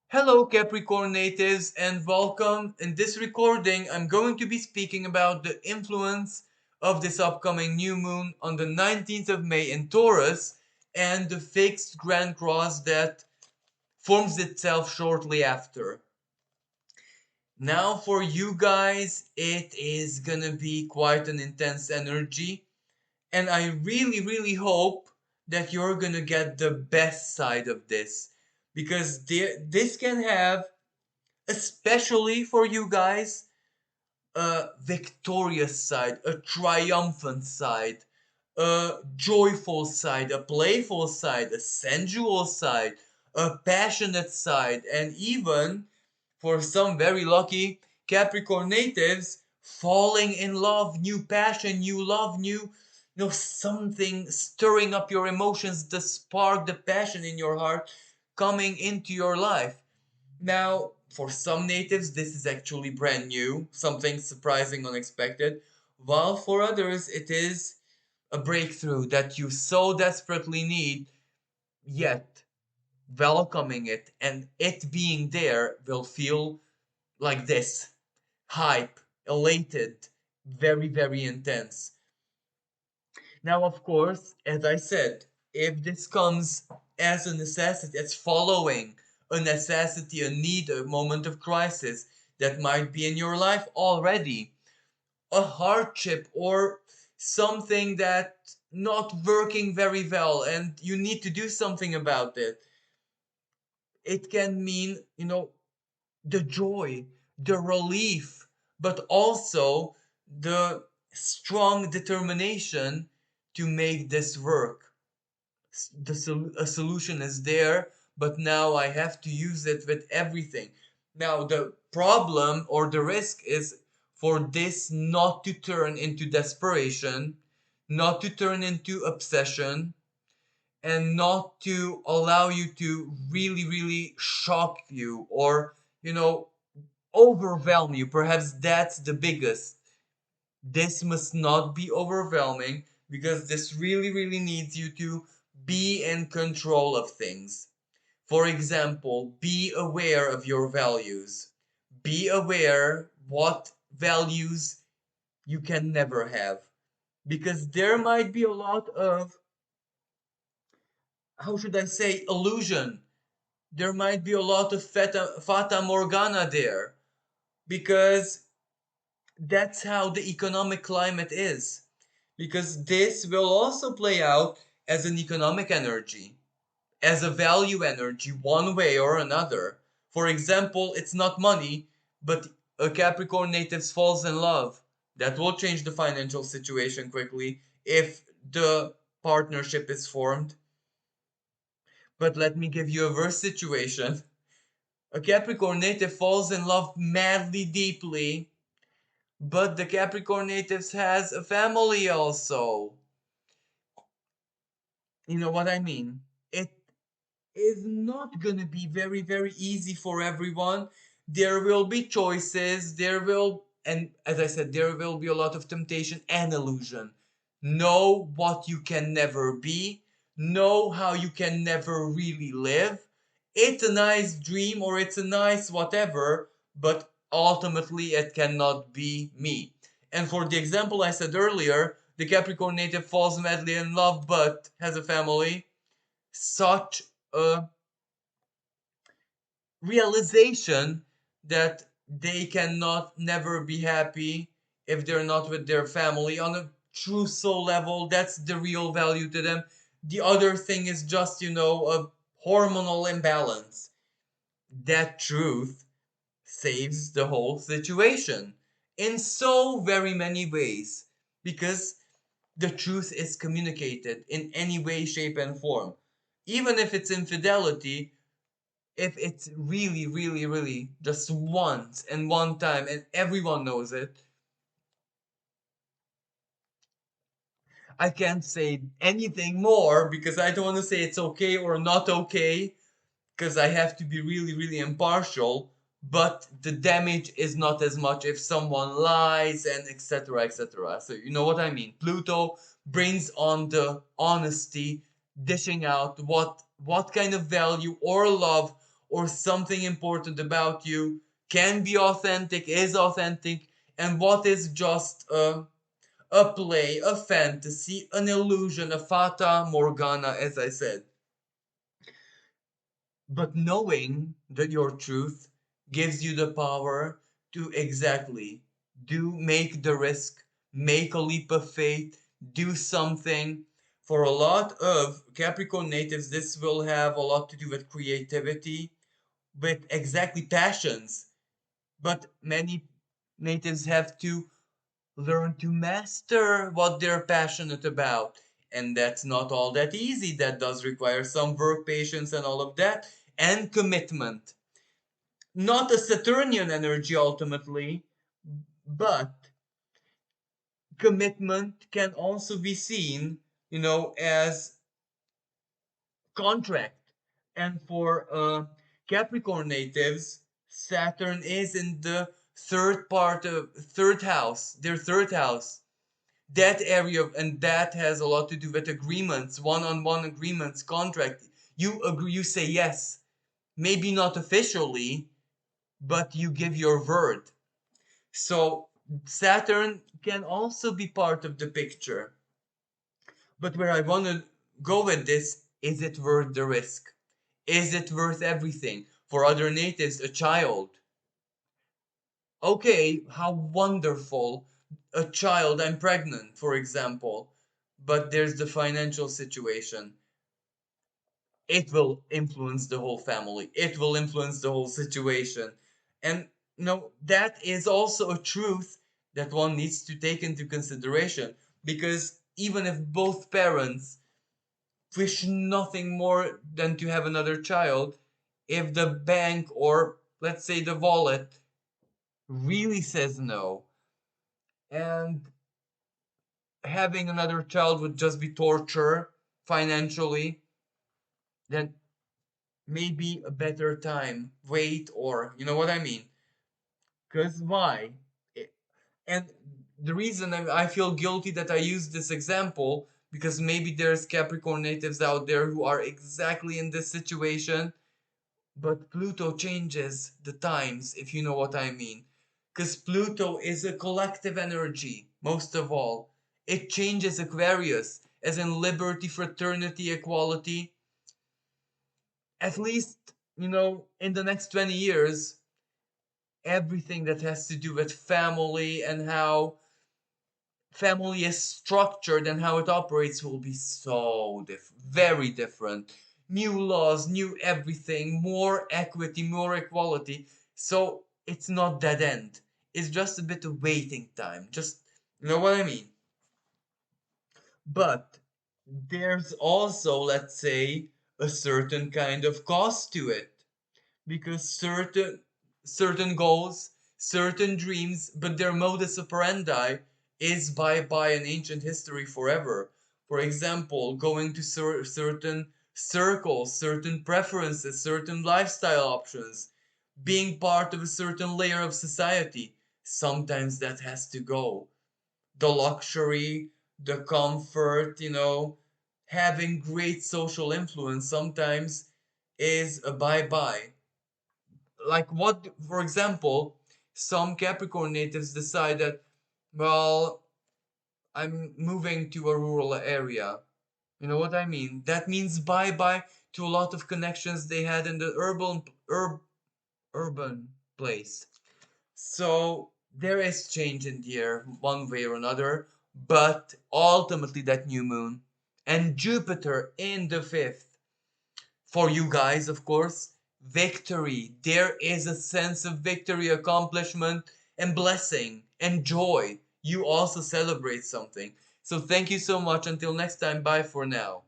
Hello Capricorn natives and welcome. In this recording, I'm going to be speaking about the influence of this upcoming new moon on the 19th of May in Taurus and the fixed Grand Cross that forms itself shortly after. Now for you guys, it is gonna be quite an intense energy and I really hope that you're gonna get the best side of this because this can have, especially for you guys, a victorious side, a triumphant side, a joyful side, a playful side, a sensual side, a passionate side, and even for some very lucky Capricorn natives, falling in love, new passion, new love, something stirring up your emotions, the spark, the passion in your heart coming into your life. Now, for some natives, this is actually brand new, something surprising, unexpected, while for others, it is a breakthrough that you so desperately need, yet welcoming it and it being there will feel like this hype, elated, very intense. Now, of course, as I said, if this comes as a necessity, as following a necessity, a need, a moment of crisis that might be in your life already, a hardship or something that not working very well and you need to do something about it, it can mean, the joy, the relief, but also the strong determination to make this work. A solution is there, but now I have to use it with everything. Now, the problem or the risk is for this not to turn into desperation, not to turn into obsession, and not to allow you to really shock you or, you know, overwhelm you. Perhaps that's the biggest. This must not be overwhelming because this really needs you to be in control of things. For example, be aware of your values. Be aware what values you can never have. Because there might be a lot of, how should I say, illusion. There might be a lot of fata morgana there. Because that's how the economic climate is. Because this will also play out as an economic energy, as a value energy, one way or another. For example, it's not money, but a Capricorn native falls in love. That will change the financial situation quickly if the partnership is formed. But let me give you a verse situation. A Capricorn native falls in love madly deeply, but the Capricorn natives has a family also. You know what I mean? It is not gonna be very easy for everyone. There will be choices, and as I said, there will be a lot of temptation and illusion. Know what you can never be, know how you can never really live. It's a nice dream or it's a nice whatever, but ultimately it cannot be me. And for the example I said earlier, the Capricorn native falls madly in love but has a family. Such a realization that they cannot never be happy if they're not with their family on a true soul level. That's the real value to them. The other thing is just, a hormonal imbalance. That truth saves the whole situation in so very many ways because the truth is communicated in any way, shape, and form. Even if it's infidelity, if it's really just once and one time and everyone knows it, I can't say anything more because I don't want to say it's okay or not okay because I have to be really impartial. But the damage is not as much if someone lies and etc. So you know what I mean. Pluto brings on the honesty, dishing out what kind of value or love or something important about you can be authentic, is authentic, and what is just a play, a fantasy, an illusion, a fata morgana, as I said. But knowing that your truth gives you the power to exactly make the risk, make a leap of faith, do something. For a lot of Capricorn natives, this will have a lot to do with creativity, with exactly passions. But many natives have to learn to master what they're passionate about. And that's not all that easy. That does require some work, patience, and all of that, and commitment. Not a Saturnian energy ultimately, but commitment can also be seen, as contract. And for Capricorn natives, Saturn is in the third house, their third house. That area, and that has a lot to do with agreements, one-on-one agreements, contract. You agree, you say yes, maybe not officially, but you give your word. So Saturn can also be part of the picture. But where I want to go with this, is it worth the risk? Is it worth everything? For other natives, a child. Okay, how wonderful. A child, I'm pregnant, for example. But there's the financial situation. It will influence the whole family. It will influence the whole situation. And that is also a truth that one needs to take into consideration. Because even if both parents wish nothing more than to have another child, if the bank or let's say the wallet really says no, and having another child would just be torture financially, then maybe a better time wait, or you know what I mean. Because why? And the reason I feel guilty that I use this example, because maybe there's Capricorn natives out there who are exactly in this situation. But Pluto changes the times, if you know what I mean. Because Pluto is a collective energy, most of all. It changes Aquarius, as in liberty, fraternity, equality. At least, in the next 20 years, everything that has to do with family and how family is structured and how it operates will be so very different. New laws, new everything, more equity, more equality. So it's not dead end. It's just a bit of waiting time. Just, you know what I mean? But there's also, let's say, a certain kind of cost to it, because certain goals, certain dreams, but their modus operandi is by an ancient history forever. For example, going to certain circles, certain preferences, certain lifestyle options, being part of a certain layer of society. Sometimes that has to go. The luxury, the comfort, having great social influence sometimes is a bye bye. Like what, for example, some Capricorn natives decide that, well, I'm moving to a rural area. You know what I mean? That means bye bye to a lot of connections they had in the urban place. So there is change in the air one way or another, but ultimately that new moon and Jupiter in the fifth, for you guys, of course, victory. There is a sense of victory, accomplishment, and blessing and joy. You also celebrate something. So thank you so much. Until next time, bye for now.